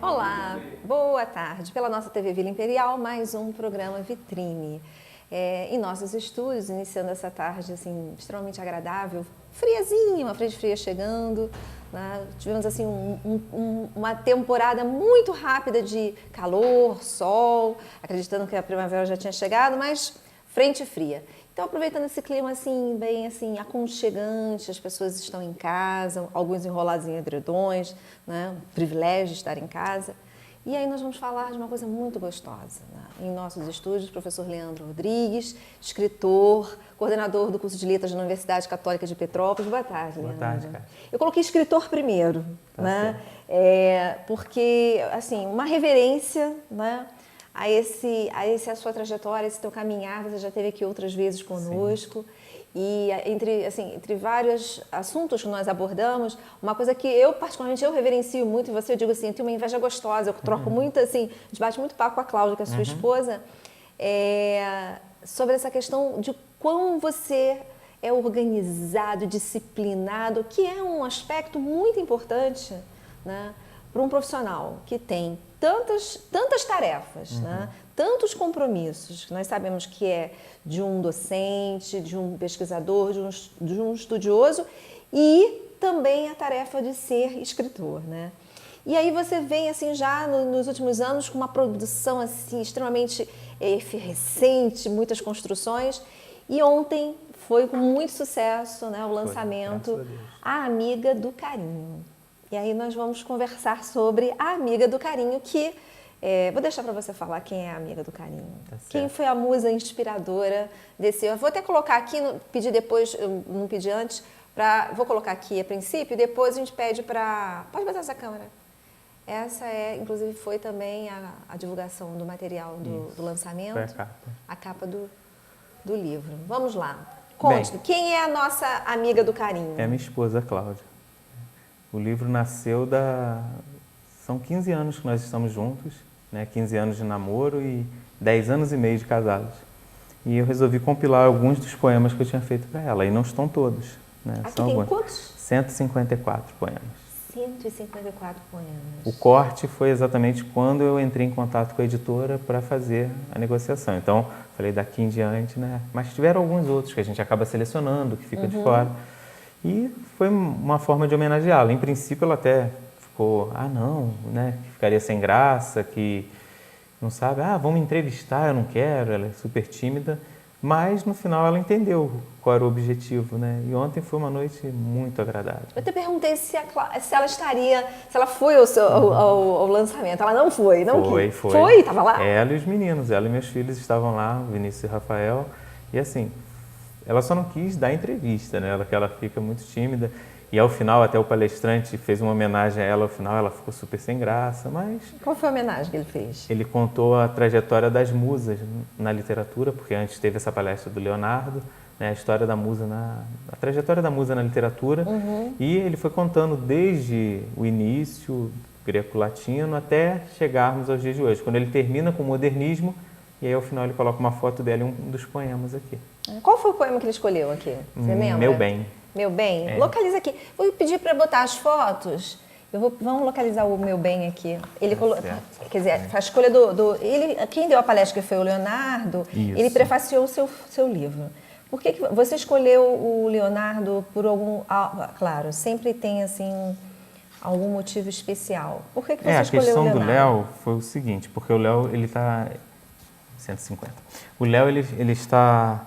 Olá, boa tarde. Pela nossa TV Vila Imperial, mais um programa Vitrine. Em nossos estúdios, iniciando essa tarde assim, extremamente agradável, friazinha, uma frente fria chegando, né? Tivemos assim uma temporada muito rápida de calor, sol, acreditando que a primavera já tinha chegado, mas frente fria. Então, aproveitando esse clima assim, bem assim, aconchegante, as pessoas estão em casa, alguns enrolados em edredões, né? O privilégio de estar em casa. E aí nós vamos falar de uma coisa muito gostosa, né? Em nossos estúdios, o professor Leandro Rodrigues, escritor, coordenador do curso de Letras da Universidade Católica de Petrópolis. Boa tarde, Leandro. Boa tarde, cara. Eu coloquei escritor primeiro, Tá né? certo. Porque, assim, uma reverência, né? A sua trajetória, esse teu caminhar, você já esteve aqui outras vezes conosco. Sim. E entre vários assuntos que nós abordamos, uma coisa que eu, particularmente, eu reverencio muito, e você, eu digo assim, eu tenho uma inveja gostosa, eu troco muito, assim, a gente bate muito papo com a Cláudia, que é a sua esposa, sobre essa questão de quão você é organizado, disciplinado, que é um aspecto muito importante, né, para um profissional que tem tantas tarefas, né? Tantos compromissos, que nós sabemos que é de um docente, de um pesquisador, de um estudioso e também a tarefa de ser escritor, né? E aí você vem assim já nos últimos anos com uma produção assim extremamente efervescente, muitas construções, e ontem foi com muito sucesso, né, o lançamento A Amiga do Carinho. E aí nós vamos conversar sobre a Amiga do Carinho, que vou deixar para você falar quem é a Amiga do Carinho. Tá, quem foi a musa inspiradora desse... Eu vou até colocar aqui, pedir depois, eu não pedi antes, vou colocar aqui a princípio, depois a gente pede para... Pode botar essa câmera. Essa inclusive, foi também a divulgação do material do lançamento. Foi a capa do livro. Vamos lá. Conte, quem é a nossa Amiga do Carinho? É a minha esposa, Cláudia. O livro nasceu São 15 anos que nós estamos juntos, né? 15 anos de namoro e 10 anos e meio de casados. E eu resolvi compilar alguns dos poemas que eu tinha feito para ela, e não estão todos. Né? Aqui São tem alguns. quantos? 154 poemas. 154 poemas. O corte foi exatamente quando eu entrei em contato com a editora para fazer a negociação. Então, falei daqui em diante, né? Mas tiveram alguns outros que a gente acaba selecionando, que fica de fora. E foi uma forma de homenageá-la. Em princípio, ela até ficou, não, né? Que ficaria sem graça, que não sabe, vamos entrevistar, eu não quero, ela é super tímida. Mas, no final, ela entendeu qual era o objetivo, né? E ontem foi uma noite muito agradável. Eu te perguntei se ela foi ao lançamento. Ela não foi, não foi. Foi? Estava lá? Ela e os meninos, ela e meus filhos estavam lá, Vinícius e Rafael. E assim, ela só não quis dar entrevista, né? Ela fica muito tímida. E ao final, até o palestrante fez uma homenagem a ela. Ao final, ela ficou super sem graça, mas... Qual foi a homenagem que ele fez? Ele contou a trajetória das musas na literatura, porque antes teve essa palestra do Leonardo, né? A história da musa, a trajetória da musa na literatura. E ele foi contando desde o início greco-latino até chegarmos aos dias de hoje, quando ele termina com o modernismo. E aí, ao final, ele coloca uma foto dela em um dos poemas aqui. Qual foi o poema que ele escolheu aqui? Você lembra? Meu Bem. Meu Bem? Localiza aqui. Vou pedir para botar as fotos. Vamos localizar o Meu Bem aqui. Ele quer dizer, a escolha quem deu a palestra, que foi o Leonardo, Isso. Ele prefaciou o seu livro. Por que você escolheu o Leonardo por algum... Claro, sempre tem assim... algum motivo especial. Por que você escolheu o Leonardo? A questão do Léo foi o seguinte, porque o Léo, ele está... 150. O Léo, ele está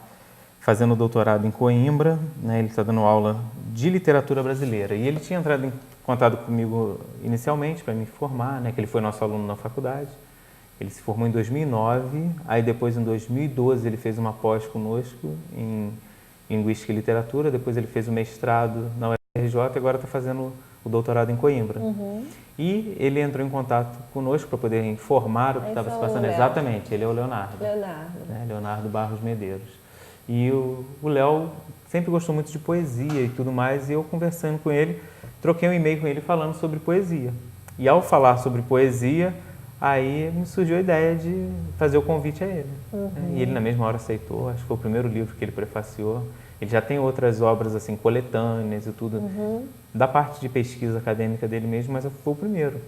fazendo doutorado em Coimbra, né? Ele está dando aula de literatura brasileira. E ele tinha entrado em contato comigo inicialmente para me formar, né? Que ele foi nosso aluno na faculdade. Ele se formou em 2009, aí depois em 2012 ele fez uma pós conosco em Linguística e Literatura, depois ele fez o mestrado na UFRJ e agora está fazendo o doutorado em Coimbra. E ele entrou em contato conosco para poder informar o que estava se passando. Exatamente, ele é o Leonardo. Né? Leonardo Barros Medeiros. E o Léo sempre gostou muito de poesia e tudo mais, e eu conversando com ele, troquei um e-mail com ele falando sobre poesia. E ao falar sobre poesia, aí me surgiu a ideia de fazer o convite a ele. E ele na mesma hora aceitou, acho que foi o primeiro livro que ele prefaciou. Ele já tem outras obras assim, coletâneas e tudo, da parte de pesquisa acadêmica dele mesmo, mas foi o primeiro.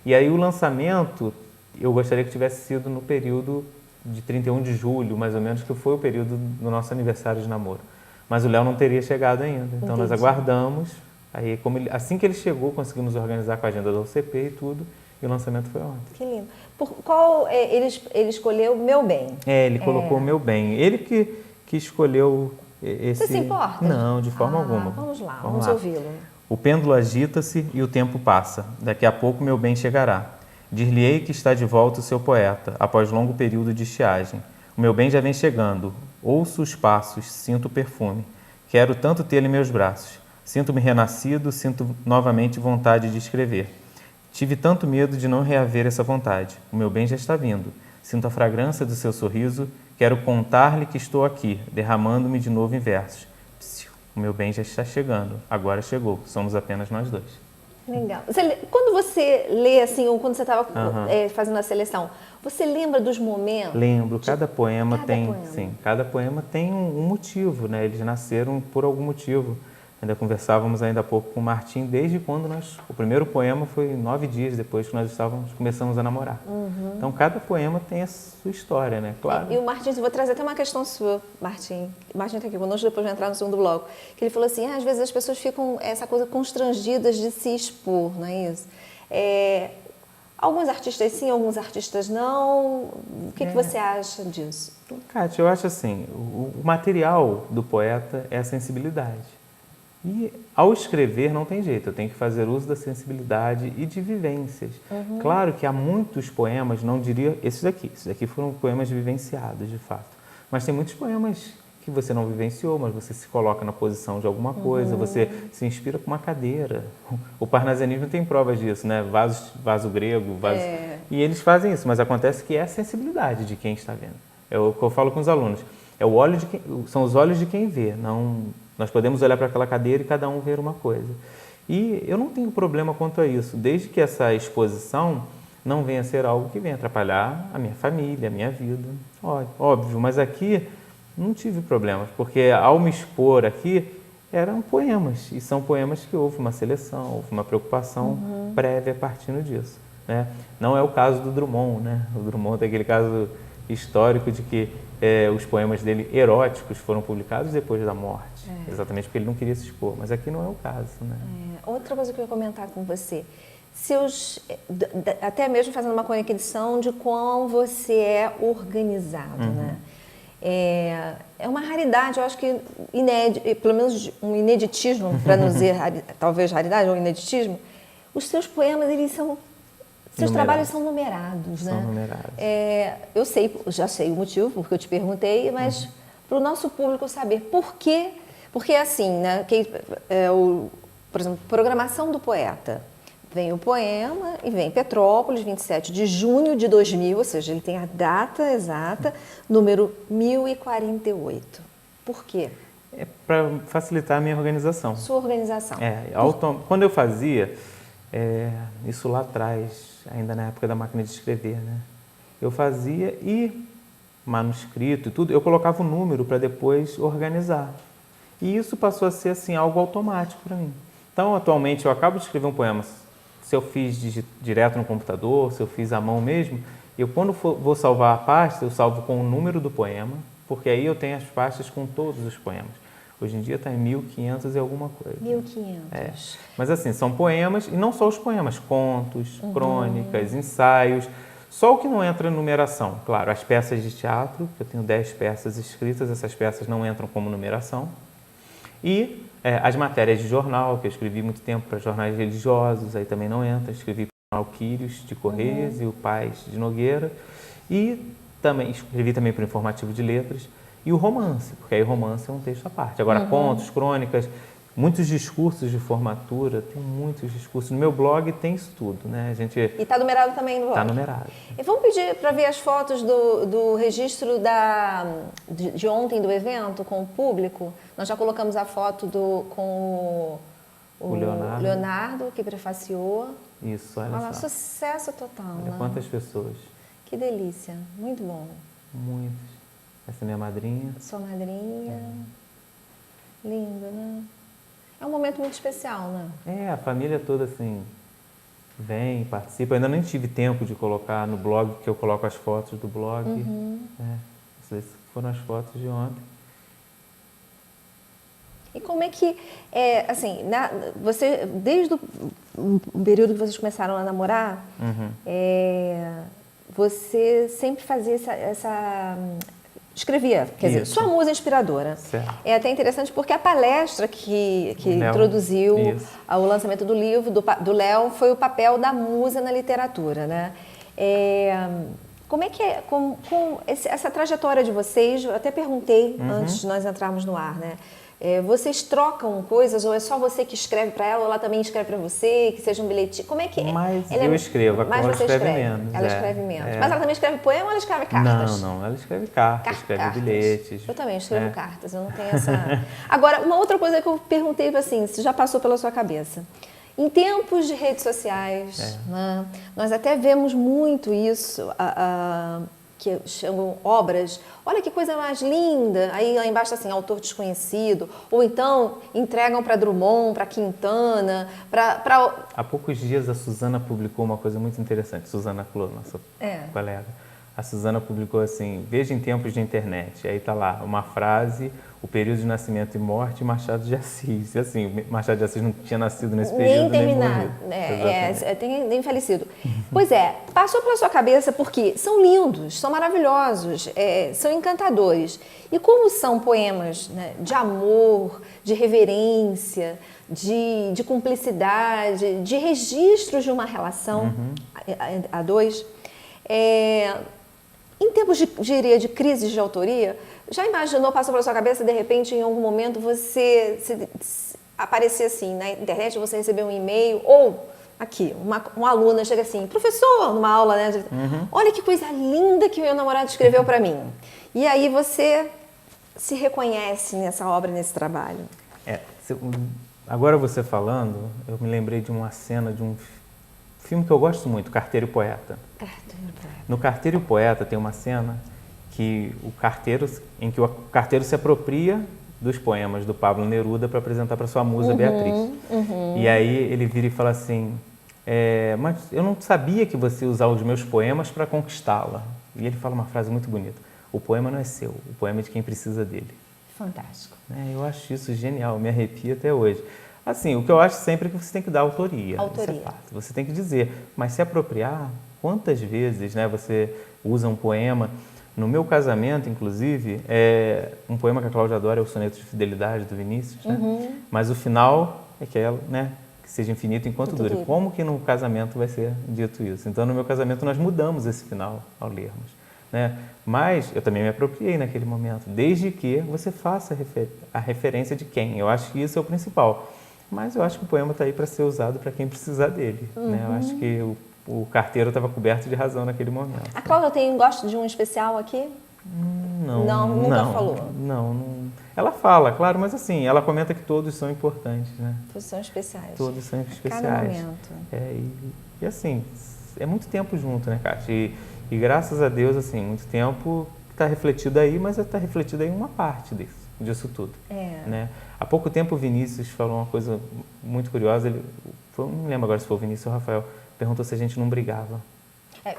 E aí o lançamento, eu gostaria que tivesse sido no período de 31 de julho, mais ou menos, que foi o período do nosso aniversário de namoro. Mas o Léo não teria chegado ainda, então nós aguardamos. Aí, assim que ele chegou, conseguimos organizar com a agenda da UCP e tudo, e o lançamento foi ontem. Que lindo. Ele escolheu Meu Bem. Ele colocou o Meu Bem. Ele que escolheu esse... Você se importa? Não, de forma alguma. Vamos lá, vamos ouvi-lo. O pêndulo agita-se e o tempo passa. Daqui a pouco meu bem chegará. Dir-lhe-ei que está de volta o seu poeta, após longo período de estiagem. O meu bem já vem chegando. Ouço os passos, sinto o perfume. Quero tanto tê-lo em meus braços. Sinto-me renascido, sinto novamente vontade de escrever. Tive tanto medo de não reaver essa vontade. O meu bem já está vindo. Sinto a fragrância do seu sorriso. Quero contar-lhe que estou aqui, derramando-me de novo em versos. O meu bem já está chegando. Agora chegou. Somos apenas nós dois. Legal. Quando você lê, assim, ou quando você estava fazendo a seleção, você lembra dos momentos? Lembro. Cada poema tem um motivo, né? Eles nasceram por algum motivo. Ainda conversávamos ainda há pouco com o Martim, desde quando o primeiro poema foi 9 dias depois que nós começamos a namorar. Então, cada poema tem a sua história, né? Claro. E o Martim, vou trazer até uma questão sua, Martim. O Martim está aqui conosco, depois vai entrar no segundo bloco. Que ele falou assim, às vezes as pessoas ficam, essa coisa, constrangidas de se expor, não é isso? Alguns artistas sim, alguns artistas não. O que você acha disso? Kátia, eu acho assim, o material do poeta é a sensibilidade. E ao escrever não tem jeito, eu tenho que fazer uso da sensibilidade e de vivências. Claro que há muitos poemas, não diria esses daqui foram poemas vivenciados de fato. Mas tem muitos poemas que você não vivenciou, mas você se coloca na posição de alguma coisa, você se inspira com uma cadeira. O parnasianismo tem provas disso, né? Vaso grego, e eles fazem isso, mas acontece que é a sensibilidade de quem está vendo. É o que eu falo com os alunos, são os olhos de quem vê, não... Nós podemos olhar para aquela cadeira e cada um ver uma coisa. E eu não tenho problema quanto a isso, desde que essa exposição não venha a ser algo que venha atrapalhar a minha família, a minha vida. Óbvio, mas aqui não tive problemas, porque ao me expor aqui eram poemas, e são poemas que houve uma seleção, houve uma preocupação prévia partindo disso. Né? Não é o caso do Drummond, né? O Drummond tem aquele caso histórico de que os poemas dele eróticos foram publicados depois da morte, exatamente porque ele não queria se expor, mas aqui não é o caso, né? Outra coisa que eu ia comentar com você, até mesmo fazendo uma conexão de quão você é organizado, né? É uma raridade, eu acho que pelo menos um ineditismo, para não dizer talvez raridade ou ineditismo, os seus poemas, eles são... Seus trabalhos são numerados, né? São numerados. Já sei o motivo, porque eu te perguntei, mas para o nosso público saber por quê. Porque assim, né? Por exemplo, programação do poeta. Vem o poema e vem Petrópolis, 27 de junho de 2000, ou seja, ele tem a data exata, número 1048. Por quê? É para facilitar a minha organização. Sua organização. Quando eu fazia, isso lá atrás, ainda na época da máquina de escrever, né? Eu fazia e manuscrito e tudo, eu colocava o número para depois organizar. E isso passou a ser assim algo automático para mim. Então, atualmente, eu acabo de escrever um poema. Se eu fiz direto no computador, se eu fiz à mão mesmo, quando vou salvar a pasta, eu salvo com o número do poema, porque aí eu tenho as pastas com todos os poemas. Hoje em dia está em 1500 e alguma coisa. 1500. Mas assim, são poemas, e não só os poemas, contos, crônicas, ensaios. Só o que não entra em numeração. Claro, as peças de teatro, eu tenho 10 peças escritas, essas peças não entram como numeração. E as matérias de jornal, que eu escrevi muito tempo para jornais religiosos, aí também não entra. Escrevi para o Alquírios de Correios e o Paz de Nogueira. E também escrevi também para o Informativo de Letras. E o romance, porque aí o romance é um texto à parte. Agora, contos, crônicas, muitos discursos de formatura, tem muitos discursos. No meu blog tem isso tudo, né? E está numerado também no blog? Está numerado. E vamos pedir para ver as fotos do registro de ontem do evento com o público. Nós já colocamos a foto com o Leonardo, que prefaciou. Isso, olha só. Sucesso total, olha, né? quantas pessoas. Que delícia, muito bom. Muitas. Essa é minha madrinha. Sua madrinha. Lindo, né? É um momento muito especial, né? A família toda, assim, vem, participa. Eu ainda nem tive tempo de colocar no blog, que eu coloco as fotos do blog. Essas foram as fotos de ontem. E como é que, assim, você, desde o período que vocês começaram a namorar, você sempre fazia escrevia, quer dizer, sua musa inspiradora. Certo. É até interessante porque a palestra que introduziu o lançamento do livro do Léo foi o papel da musa na literatura, né? Como é que é, essa trajetória de vocês, eu até perguntei antes de nós entrarmos no ar, né? Vocês trocam coisas ou é só você que escreve para ela ou ela também escreve para você, que seja um bilhetinho? Como é que é? Mas eu escrevo, mas ela você escreve menos. Ela escreve menos. Mas ela também escreve poema ou ela escreve cartas? Não, ela escreve cartas, escreve bilhetes. Eu também escrevo cartas, eu não tenho essa... Agora, uma outra coisa que eu perguntei, assim, se já passou pela sua cabeça. Em tempos de redes sociais, né, nós até vemos muito isso, que chamam obras, olha que coisa mais linda, aí lá embaixo assim, autor desconhecido, ou então entregam para Drummond, para Quintana, para... Há poucos dias a Suzana publicou uma coisa muito interessante, Suzana Clô, nossa colega. A Suzana publicou assim, veja em tempos de internet, aí está lá uma frase, o período de nascimento e morte, Machado de Assis. E assim, Machado de Assis não tinha nascido nesse período, nem morrido. Nem falecido. Pois é, passou pela sua cabeça porque são lindos, são maravilhosos, são encantadores. E como são poemas, né, de amor, de reverência, de cumplicidade, de registros de uma relação a dois, em tempos de crises de autoria, já imaginou, passou pela sua cabeça, de repente, em algum momento, você aparecer assim, na internet, você receber um e-mail, ou aqui, uma aluna chega assim, professor, numa aula, né? Olha que coisa linda que meu namorado escreveu para mim. E aí você se reconhece nessa obra, nesse trabalho. Agora você falando, eu me lembrei de uma cena de um filme que eu gosto muito, Carteiro e Poeta. No Carteiro e Poeta tem uma cena em que o carteiro se apropria dos poemas do Pablo Neruda para apresentar para sua musa Beatriz. E aí ele vira e fala assim, mas eu não sabia que você ia usar os meus poemas para conquistá-la. E ele fala uma frase muito bonita, o poema não é seu, o poema é de quem precisa dele. Fantástico. Eu acho isso genial, me arrepia até hoje. Assim, o que eu acho sempre é que você tem que dar autoria. Isso é fato. Você tem que dizer, mas se apropriar, quantas vezes, né, você usa um poema. No meu casamento, inclusive, um poema que a Cláudia adora é o Soneto de Fidelidade, do Vinícius, né? Mas o final é que seja infinito enquanto dure. Como que no casamento vai ser dito isso? Então, no meu casamento, nós mudamos esse final ao lermos, né? Mas eu também me apropriei naquele momento, desde que você faça a referência de quem. Eu acho que isso é o principal. Mas eu acho que o poema está aí para ser usado para quem precisar dele, né? Eu acho que o carteiro estava coberto de razão naquele momento. A Cláudia gosta de um especial aqui? Nunca falou? Não. Ela fala, claro, mas assim, ela comenta que todos são importantes, né? Todos são especiais. Todos são especiais. Cada momento. E assim, é muito tempo junto, né, Kátia? E graças a Deus, assim, muito tempo está refletido aí, mas está refletido aí uma parte disso tudo. Né? Há pouco tempo o Vinícius falou uma coisa muito curiosa, não lembro agora se foi o Vinícius ou o Rafael, perguntou se a gente não brigava.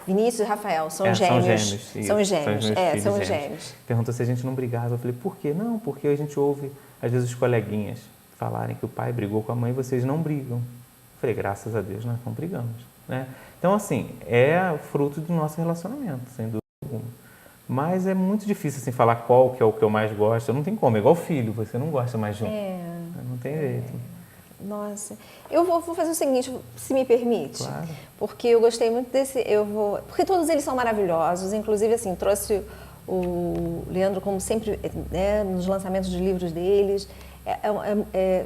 Vinícius e Rafael são gêmeos. São gêmeos. Perguntou se a gente não brigava. Eu falei, por quê? Não, porque a gente ouve, às vezes, os coleguinhas falarem que o pai brigou com a mãe e vocês não brigam. Eu falei, graças a Deus, nós não brigamos. Né? Então, assim, é fruto do nosso relacionamento, sem dúvida alguma. Mas é muito difícil assim, falar qual que é o que eu mais gosto. Não tem como, é igual filho, você não gosta mais de um. Não tem jeito. Nossa, eu vou fazer o seguinte, se me permite, claro. Porque eu gostei muito porque todos eles são maravilhosos, inclusive assim, trouxe o Leandro como sempre, né, nos lançamentos de livros deles,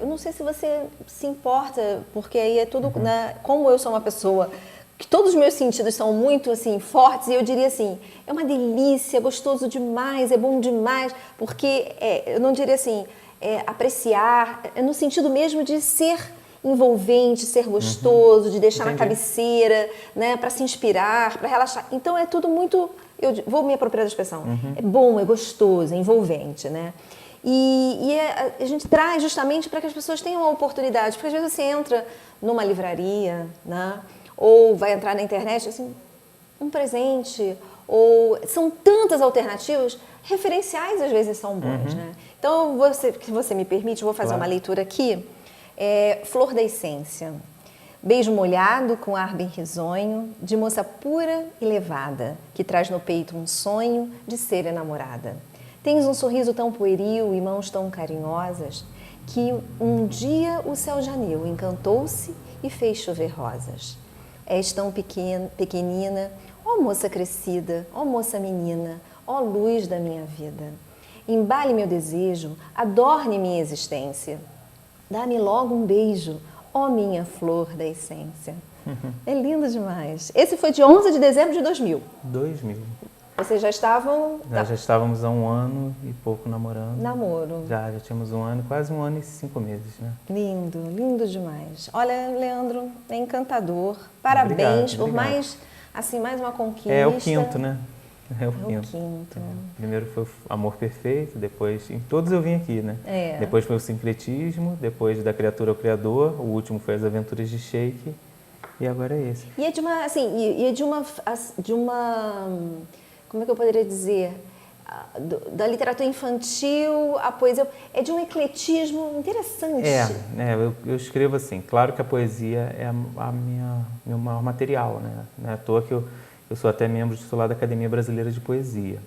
eu não sei se você se importa, porque aí é tudo, né, como eu sou uma pessoa que todos os meus sentidos são muito assim fortes, e eu diria assim, é uma delícia, é gostoso demais, é bom demais, porque eu não diria assim, apreciar, no sentido mesmo de ser envolvente, ser gostoso, de deixar na cabeceira, né, para se inspirar, para relaxar. Então é tudo muito, eu vou me apropriar da expressão, é bom, é gostoso, é envolvente, né? E a gente traz justamente para que as pessoas tenham uma oportunidade, porque às vezes você entra numa livraria, né? ou vai entrar na internet, assim, um presente, ou são tantas alternativas, referenciais às vezes são bons, né? Então, se você me permite, eu vou fazer uma leitura aqui. Flor da Essência. Beijo molhado com ar bem risonho, de moça pura e levada, que traz no peito um sonho de ser enamorada. Tens um sorriso tão pueril e mãos tão carinhosas, que um dia o céu janeu, encantou-se e fez chover rosas. És tão pequenina, ó moça crescida, ó moça menina, ó luz da minha vida. Embale meu desejo, adorne minha existência. Dá-me logo um beijo, ó minha flor da essência. É lindo demais. Esse foi de 11 de dezembro de 2000. 2000. Vocês já estavam... Já estávamos há 1 ano e pouco namorando. Namoro. Já tínhamos 1 ano, quase 1 ano e 5 meses, né? Lindo, lindo demais. Olha, Leandro, é encantador. Parabéns por mais uma conquista. É o quinto, né? É o quinto. Primeiro foi o Amor Perfeito, depois... Em todos eu vim aqui, né? Depois foi o Sincretismo, depois da Criatura ao Criador, o último foi As Aventuras de Sheik, e agora é esse. E é de uma como é que eu poderia dizer? Da literatura infantil, a poesia, é de um ecletismo interessante. Eu escrevo assim, claro que a poesia é meu maior material, né? Não é à toa que eu sou até membro titular da Academia Brasileira de Poesia,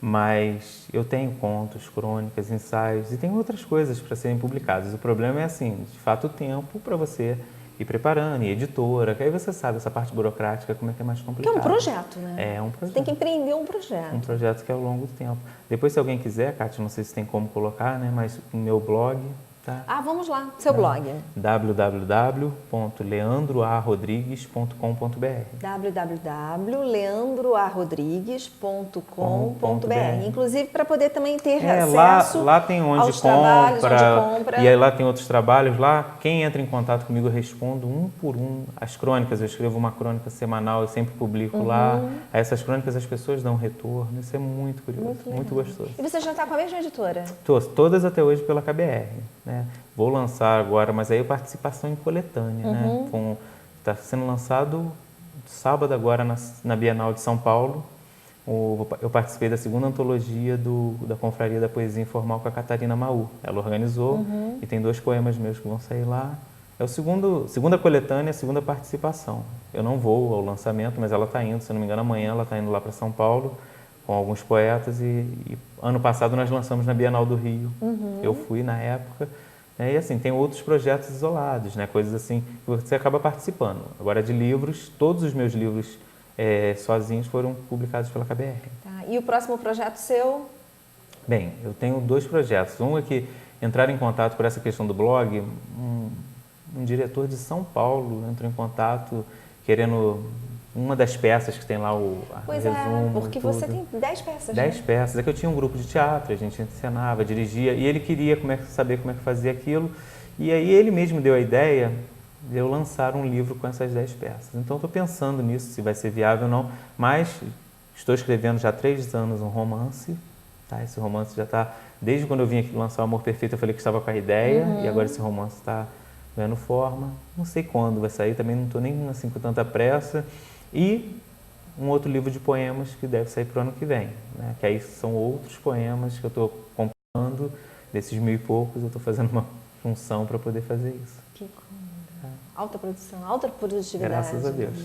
mas eu tenho contos, crônicas, ensaios e tem outras coisas para serem publicadas. O problema é assim, de fato, o tempo para você ir preparando, e editora, que aí você sabe essa parte burocrática, como é que é mais complicado. Que é um projeto, né? É um projeto. Você tem que empreender um projeto. Um projeto que é ao longo do tempo. Depois, se alguém quiser, Kátia, não sei se tem como colocar, né? Mas o meu blog, tá? Vamos lá, seu blog. www.leandroarodrigues.com.br www.leandroarodrigues.com.br Inclusive, para poder também ter acesso lá tem onde compra. E aí lá tem outros trabalhos. Lá, quem entra em contato comigo, eu respondo um por um. As crônicas, eu escrevo uma crônica semanal, eu sempre publico lá. Aí essas crônicas as pessoas dão retorno. Isso é muito curioso, muito gostoso. E você já está com a mesma editora? Todas até hoje pela KBR, né? Vou lançar agora, mas aí é participação em coletânea, né? Está sendo lançado sábado agora na Bienal de São Paulo. Eu participei da 2ª antologia da Confraria da Poesia Informal com a Catarina Maú. Ela organizou e tem 2 poemas meus que vão sair lá. É a segunda coletânea, a 2ª participação. Eu não vou ao lançamento, mas ela está indo, se não me engano, amanhã ela está indo lá para São Paulo com alguns poetas e ano passado nós lançamos na Bienal do Rio. Eu fui na época. E assim, tem outros projetos isolados, né? Coisas assim que você acaba participando. Agora, de livros, todos os meus livros sozinhos foram publicados pela KBR. Tá. E o próximo projeto seu? Bem, eu tenho 2 projetos. Um é que entrar em contato por essa questão do blog, um diretor de São Paulo entrou em contato querendo uma das peças que tem lá o resumo. Porque você tem 10 peças. 10 peças. É que eu tinha um grupo de teatro, a gente encenava, dirigia, e ele queria saber como é que fazia aquilo. E aí ele mesmo deu a ideia de eu lançar um livro com essas 10 peças. Então estou pensando nisso, se vai ser viável ou não, mas estou escrevendo já há 3 anos um romance. Tá? Esse romance já está, desde quando eu vim aqui lançar o Amor Perfeito, eu falei que estava com a ideia, e agora esse romance está ganhando forma. Não sei quando vai sair, também não estou nem assim com tanta pressa. E um outro livro de poemas que deve sair para o ano que vem, né? Que aí são outros poemas que eu estou comprando, desses 1000 e poucos, eu estou fazendo uma função para poder fazer isso. Que coisa. Alta produção, alta produtividade. Graças a Deus.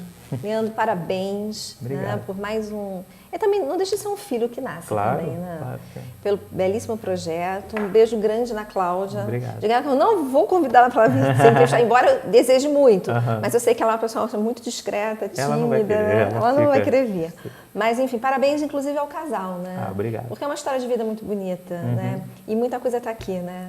Leandro, parabéns. Obrigado. Né, por mais um... também não deixa de ser um filho que nasce também, né? Claro. Pelo belíssimo projeto. Um beijo grande na Cláudia. Obrigado. Diga que eu não vou convidá-la para vir sempre deixar, embora eu deseje muito. Mas eu sei que ela é uma pessoa muito discreta, tímida. Ela não vai querer. Ela não vai querer vir. Mas, enfim, parabéns, inclusive, ao casal, né? Obrigado. Porque é uma história de vida muito bonita, né? E muita coisa está aqui, né?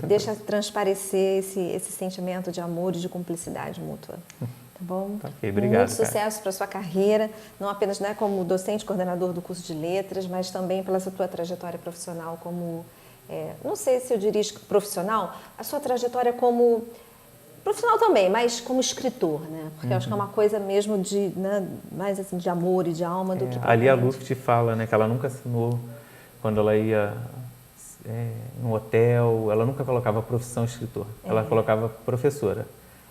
Deixa transparecer esse sentimento de amor e de cumplicidade mútua. Tá bom? Ok, obrigado. Muito sucesso para a sua carreira, não apenas, né, como docente, coordenador do curso de letras, mas também pela sua trajetória profissional como, não sei se eu diria profissional, a sua trajetória como profissional também, mas como escritor, né? Porque eu acho que é uma coisa mesmo de, né, mais assim, de amor e de alma do que... Ali a Luft fala, né, que ela nunca assinou, quando ela ia no hotel, ela nunca colocava profissão escritor, ela colocava professora.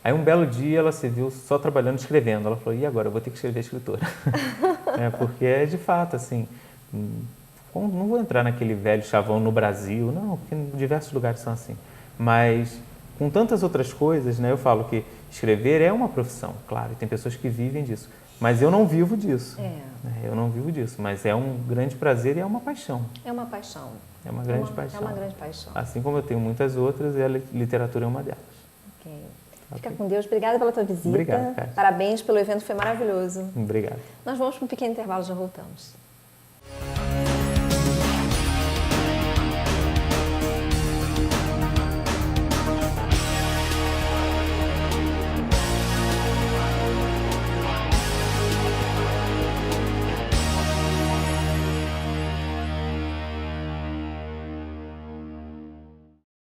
Aí um belo dia ela se viu só trabalhando, escrevendo. Ela falou, e agora? Eu vou ter que escrever escritora. Porque é de fato assim, não vou entrar naquele velho chavão no Brasil, não, porque em diversos lugares são assim. Mas com tantas outras coisas, né, eu falo que escrever é uma profissão, claro, e tem pessoas que vivem disso. Mas eu não vivo disso. Eu não vivo disso, mas é um grande prazer e é uma paixão. É uma paixão. É uma grande paixão. É uma grande paixão. Assim como eu tenho muitas outras, e a literatura é uma delas. Ok. Fica com Deus. Obrigada pela tua visita. Obrigado, Kátia. Parabéns pelo evento, foi maravilhoso. Obrigado. Nós vamos para um pequeno intervalo, já voltamos.